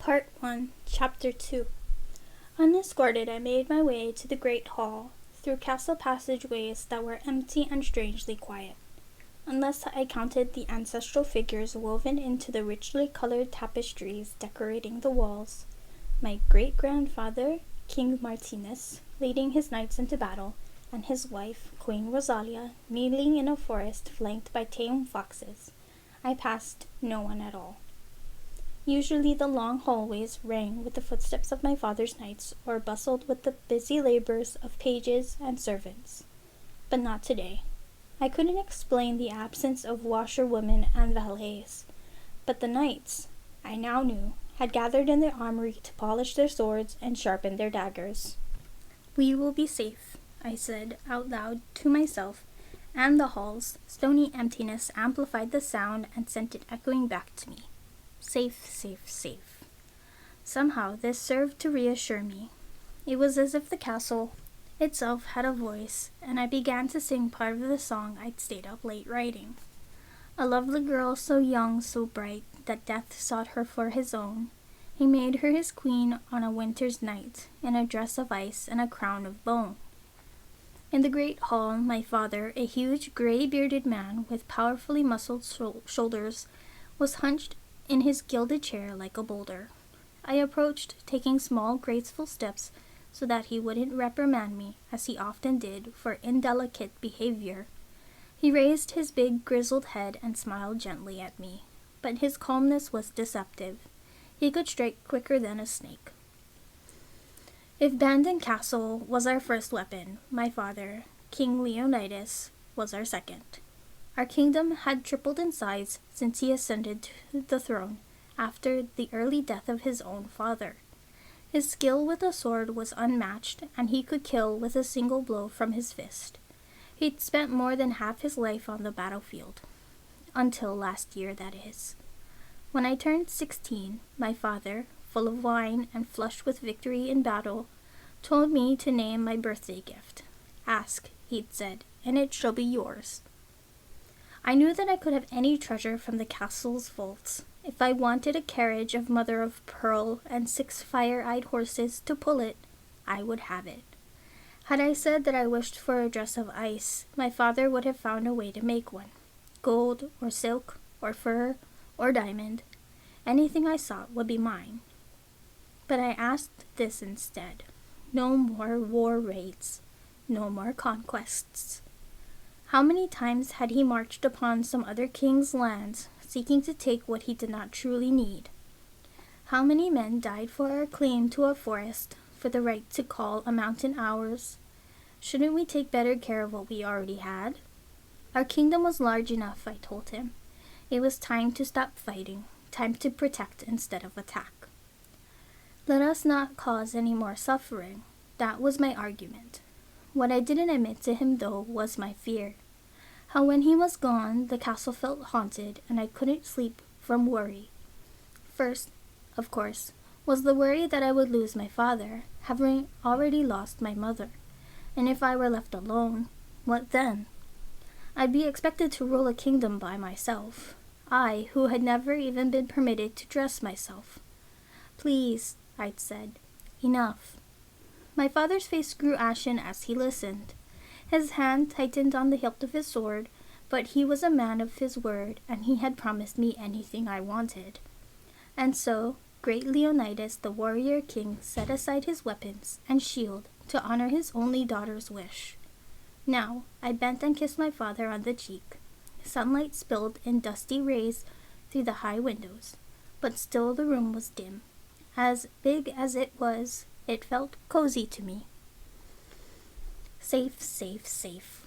Part 1, Chapter 2. Unescorted, I made my way to the great hall, through castle passageways that were empty and strangely quiet, unless I counted the ancestral figures woven into the richly colored tapestries decorating the walls. My great-grandfather, King Martinez, leading his knights into battle, and his wife, Queen Rosalia, kneeling in a forest flanked by tame foxes. I passed no one at all. Usually the long hallways rang with the footsteps of my father's knights, or bustled with the busy labors of pages and servants. But not today. I couldn't explain the absence of washerwomen and valets. But the knights, I now knew, had gathered in their armory to polish their swords and sharpen their daggers. "We will be safe," I said out loud to myself, and the hall's stony emptiness amplified the sound and sent it echoing back to me. Safe, safe, safe. Somehow this served to reassure me. It was as if the castle itself had a voice, and I began to sing part of the song I'd stayed up late writing. A lovely girl, so young, so bright, that death sought her for his own. He made her his queen on a winter's night, in a dress of ice and a crown of bone. In the great hall, my father, a huge, gray-bearded man with powerfully muscled shoulders, was hunched in his gilded chair like a boulder. I approached, taking small, graceful steps so that he wouldn't reprimand me, as he often did, for indelicate behavior. He raised his big, grizzled head and smiled gently at me, but his calmness was deceptive. He could strike quicker than a snake. If band and castle was our first weapon, my father, King Leonidas, was our second. Our kingdom had tripled in size since he ascended to the throne after the early death of his own father. His skill with a sword was unmatched, and he could kill with a single blow from his fist. He'd spent more than half his life on the battlefield. Until last year, that is. When I turned 16, my father, full of wine and flushed with victory in battle, told me to name my birthday gift. "Ask," he'd said, "and it shall be yours." I knew that I could have any treasure from the castle's vaults. If I wanted a carriage of mother of pearl and 6 fire-eyed horses to pull it, I would have it. Had I said that I wished for a dress of ice, my father would have found a way to make one. Gold, or silk, or fur, or diamond. Anything I sought would be mine. But I asked this instead. No more war raids. No more conquests. How many times had he marched upon some other king's lands, seeking to take what he did not truly need? How many men died for our claim to a forest, for the right to call a mountain ours? Shouldn't we take better care of what we already had? Our kingdom was large enough, I told him. It was time to stop fighting, time to protect instead of attack. Let us not cause any more suffering. That was my argument. What I didn't admit to him, though, was my fear. How when he was gone, the castle felt haunted, and I couldn't sleep from worry. First, of course, was the worry that I would lose my father, having already lost my mother. And if I were left alone, what then? I'd be expected to rule a kingdom by myself. I, who had never even been permitted to dress myself. "Please," I'd said. "Enough." My father's face grew ashen as he listened. His hand tightened on the hilt of his sword, but he was a man of his word, and he had promised me anything I wanted. And so, great Leonidas, the warrior king, set aside his weapons and shield to honor his only daughter's wish. Now, I bent and kissed my father on the cheek. Sunlight spilled in dusty rays through the high windows, but still the room was dim. As big as it was, it felt cozy to me. Safe, safe, safe.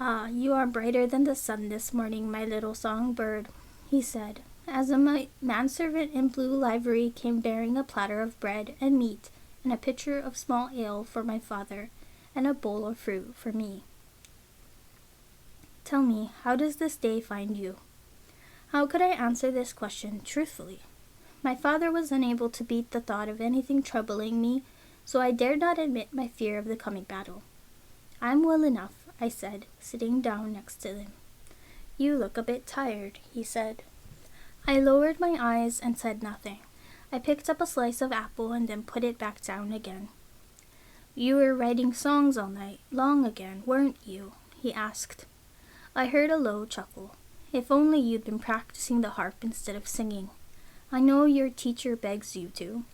"Ah, you are brighter than the sun this morning, my little songbird," he said, as a manservant in blue livery came bearing a platter of bread and meat and a pitcher of small ale for my father and a bowl of fruit for me. "Tell me, how does this day find you?" How could I answer this question truthfully? My father was unable to beat the thought of anything troubling me, so I dared not admit my fear of the coming battle. "I'm well enough," I said, sitting down next to him. "You look a bit tired," he said. I lowered my eyes and said nothing. I picked up a slice of apple and then put it back down again. "You were writing songs all night long again, weren't you?" he asked. I heard a low chuckle. "If only you'd been practicing the harp instead of singing. I know your teacher begs you to."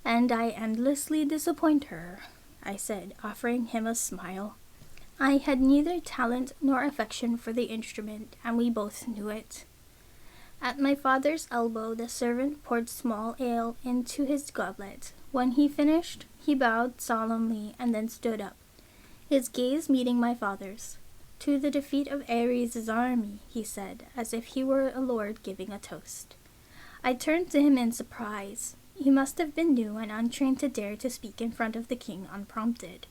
"And I endlessly disappoint her," I said, offering him a smile. I had neither talent nor affection for the instrument, and we both knew it. At my father's elbow, the servant poured small ale into his goblet. When he finished, he bowed solemnly and then stood up, his gaze meeting my father's. "To the defeat of Ares' army," he said, as if he were a lord giving a toast. I turned to him in surprise. He must have been new and untrained to dare to speak in front of the king unprompted.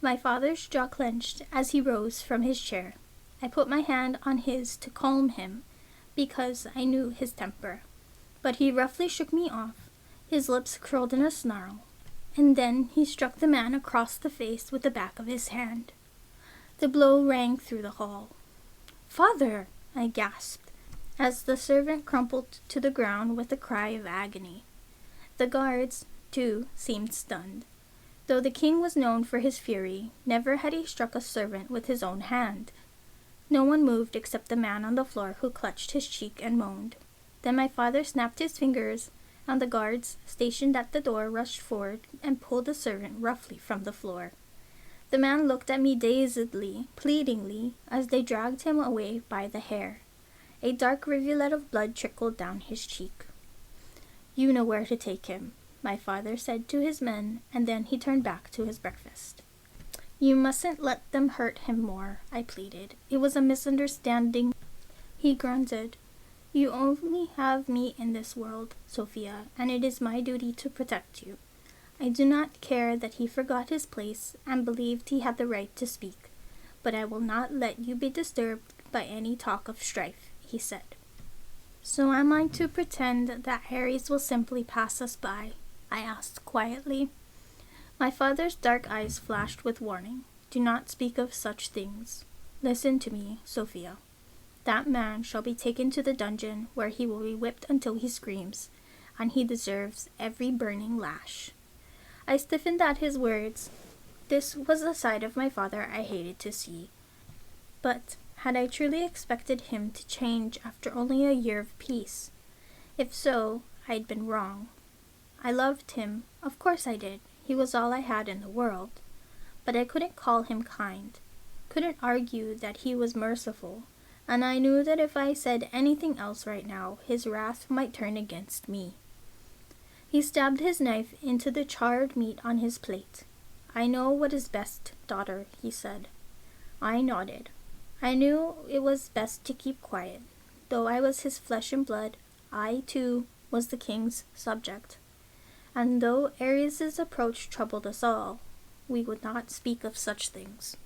My father's jaw clenched as he rose from his chair. I put my hand on his to calm him, because I knew his temper. But he roughly shook me off, his lips curled in a snarl, and then he struck the man across the face with the back of his hand. The blow rang through the hall. "Father!" I gasped, as the servant crumpled to the ground with a cry of agony. The guards, too, seemed stunned. Though the king was known for his fury, never had he struck a servant with his own hand. No one moved except the man on the floor, who clutched his cheek and moaned. Then my father snapped his fingers, and the guards, stationed at the door, rushed forward and pulled the servant roughly from the floor. The man looked at me dazedly, pleadingly, as they dragged him away by the hair. A dark rivulet of blood trickled down his cheek. "You know where to take him," my father said to his men, and then he turned back to his breakfast. "You mustn't let them hurt him more," I pleaded. "It was a misunderstanding." He grunted. "You only have me in this world, Sophia, and it is my duty to protect you. I do not care that he forgot his place and believed he had the right to speak, but I will not let you be disturbed by any talk of strife," he said. "So am I to pretend that Ares will simply pass us by?" I asked quietly. My father's dark eyes flashed with warning. "Do not speak of such things. Listen to me, Sophia. That man shall be taken to the dungeon, where he will be whipped until he screams, and he deserves every burning lash." I stiffened at his words. This was the side of my father I hated to see. But had I truly expected him to change after only a year of peace? If so, I'd been wrong. I loved him, of course I did. He was all I had in the world. But I couldn't call him kind, couldn't argue that he was merciful, and I knew that if I said anything else right now, his wrath might turn against me. He stabbed his knife into the charred meat on his plate. "I know what is best, daughter," he said. I nodded. I knew it was best to keep quiet. Though I was his flesh and blood, I, too, was the king's subject. And though Ares' approach troubled us all, we would not speak of such things.